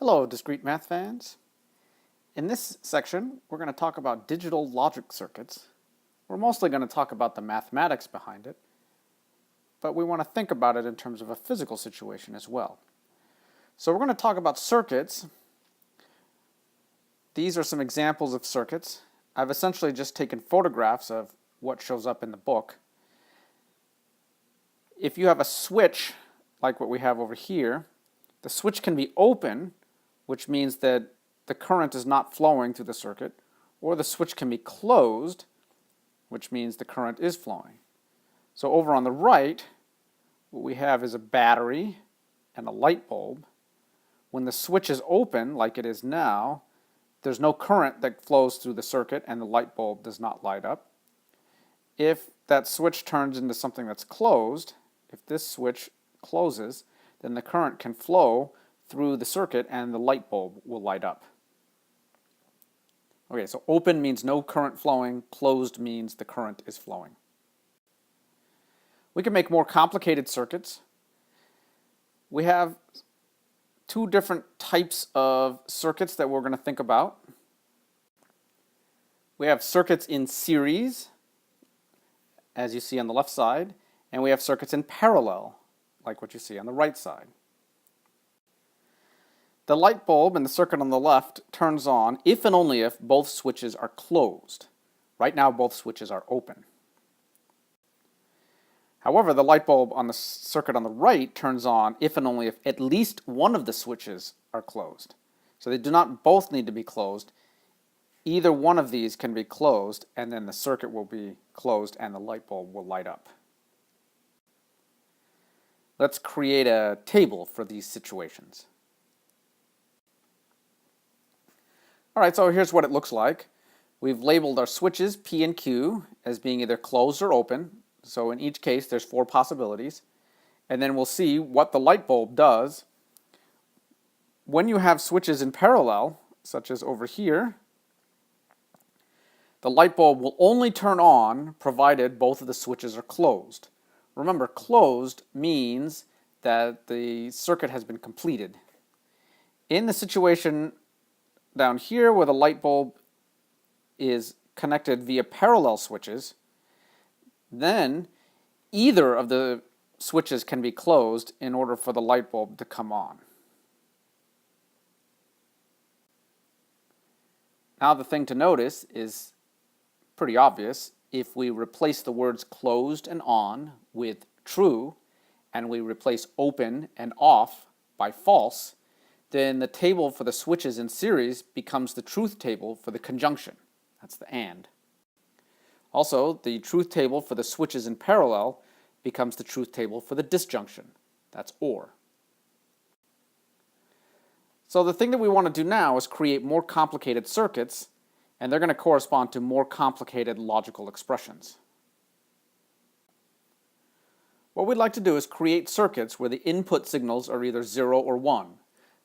Hello, discrete math fans. In this section, we're going to talk about digital logic circuits. We're mostly going to talk about the mathematics behind it, but we want to think about it in terms of a physical situation as well. So we're going to talk about circuits. These are some examples of circuits. I've essentially just taken photographs of what shows up in the book. If you have a switch, like what we have over here, the switch can be open, which means that the current is not flowing through the circuit, or the switch can be closed, which means the current is flowing. So over on the right, what we have is a battery and a light bulb. When the switch is open, like it is now, there's no current that flows through the circuit and the light bulb does not light up. If that switch turns into something that's closed, if this switch closes, then the current can flow through the circuit and the light bulb will light up. Okay, so open means no current flowing, closed means the current is flowing. We can make more complicated circuits. We have two different types of circuits that we're going to think about. We have circuits in series, as you see on the left side, and we have circuits in parallel, like what you see on the right side. The light bulb in the circuit on the left turns on if and only if both switches are closed. Right now, both switches are open. However, the light bulb on the circuit on the right turns on if and only if at least one of the switches are closed. So they do not both need to be closed. Either one of these can be closed, and then the circuit will be closed and the light bulb will light up. Let's create a table for these situations. All right, so here's what it looks like. We've labeled our switches P and Q as being either closed or open. So in each case, there's 4 possibilities. And then we'll see what the light bulb does. When you have switches in parallel, such as over here, the light bulb will only turn on provided both of the switches are closed. Remember, closed means that the circuit has been completed. In the situation down here where the light bulb is connected via parallel switches, then either of the switches can be closed in order for the light bulb to come on. Now the thing to notice is pretty obvious. If we replace the words closed and on with true, and we replace open and off by false, then the table for the switches in series becomes the truth table for the conjunction. That's the AND. Also, the truth table for the switches in parallel becomes the truth table for the disjunction. That's OR. So the thing that we want to do now is create more complicated circuits, and they're going to correspond to more complicated logical expressions. What we'd like to do is create circuits where the input signals are either 0 or 1.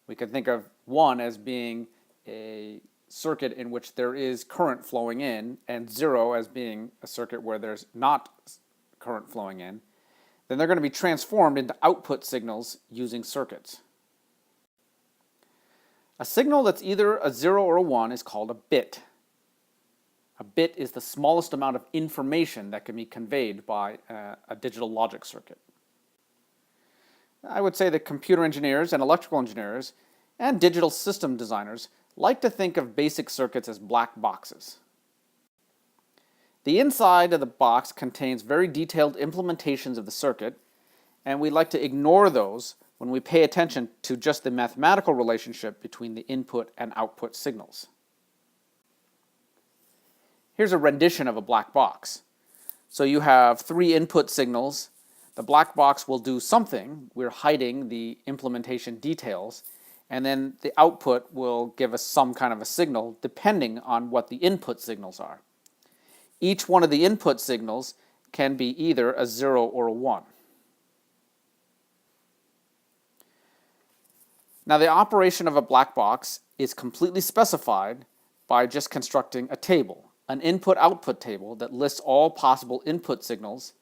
We can think of 1 as being a circuit in which there is current flowing in, and 0 as being a circuit where there's not current flowing in. Then they're going to be transformed into output signals using circuits. A signal that's either a 0 or a 1 is called a bit. A bit is the smallest amount of information that can be conveyed by a digital logic circuit. I would say that computer engineers and electrical engineers and digital system designers like to think of basic circuits as black boxes. The inside of the box contains very detailed implementations of the circuit, and we like to ignore those when we pay attention to just the mathematical relationship between the input and output signals. Here's a rendition of a black box. So you have 3 input signals. The black box will do something. We're hiding the implementation details. And then the output will give us some kind of a signal depending on what the input signals are. Each one of the input signals can be either a 0 or a 1. Now the operation of a black box is completely specified by just constructing a table, an input-output table that lists all possible input signals,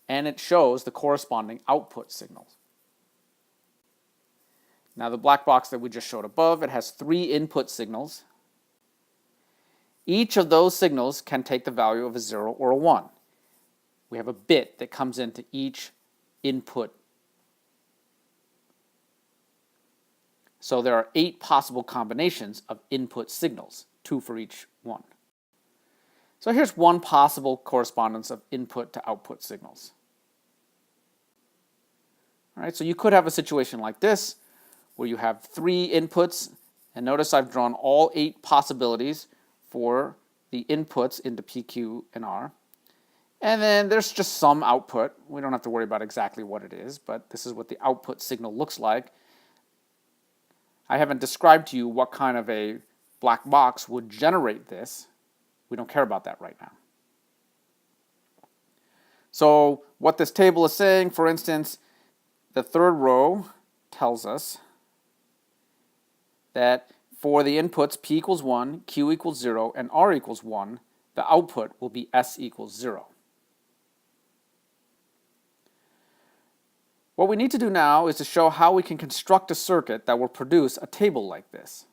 and it shows the corresponding output signals. Now the black box that we just showed above, it has 3 input signals. Each of those signals can take the value of a 0 or a 1. We have a bit that comes into each input. So there are 8 possible combinations of input signals, 2 for each one. So here's one possible correspondence of input to output signals. All right, so you could have a situation like this, where you have 3 inputs, and notice I've drawn all 8 possibilities for the inputs into P, Q, and R. And then there's just some output. We don't have to worry about exactly what it is, but this is what the output signal looks like. I haven't described to you what kind of a black box would generate this. We don't care about that right now. So what this table is saying, for instance, the third row tells us that for the inputs P equals 1, Q equals 0, and R equals 1, the output will be S equals 0. What we need to do now is to show how we can construct a circuit that will produce a table like this.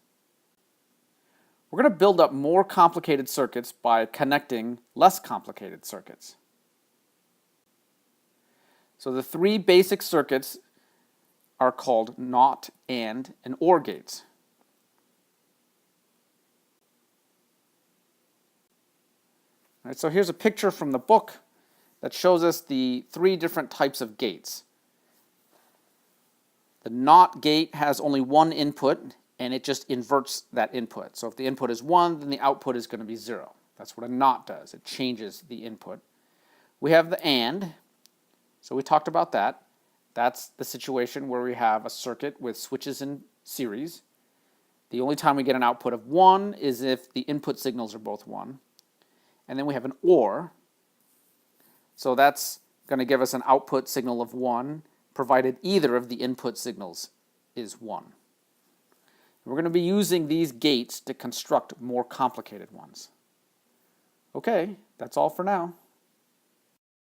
We're going to build up more complicated circuits by connecting less complicated circuits. So the 3 basic circuits are called NOT, AND, and OR gates. All right, so here's a picture from the book that shows us the 3 different types of gates. The NOT gate has only one input, and it just inverts that input. So if the input is 1, then the output is going to be 0. That's what a NOT does. It changes the input. We have the AND. So we talked about that. That's the situation where we have a circuit with switches in series. The only time we get an output of 1 is if the input signals are both 1. And then we have an OR. So that's going to give us an output signal of 1, provided either of the input signals is 1. We're going to be using these gates to construct more complicated ones. Okay, that's all for now.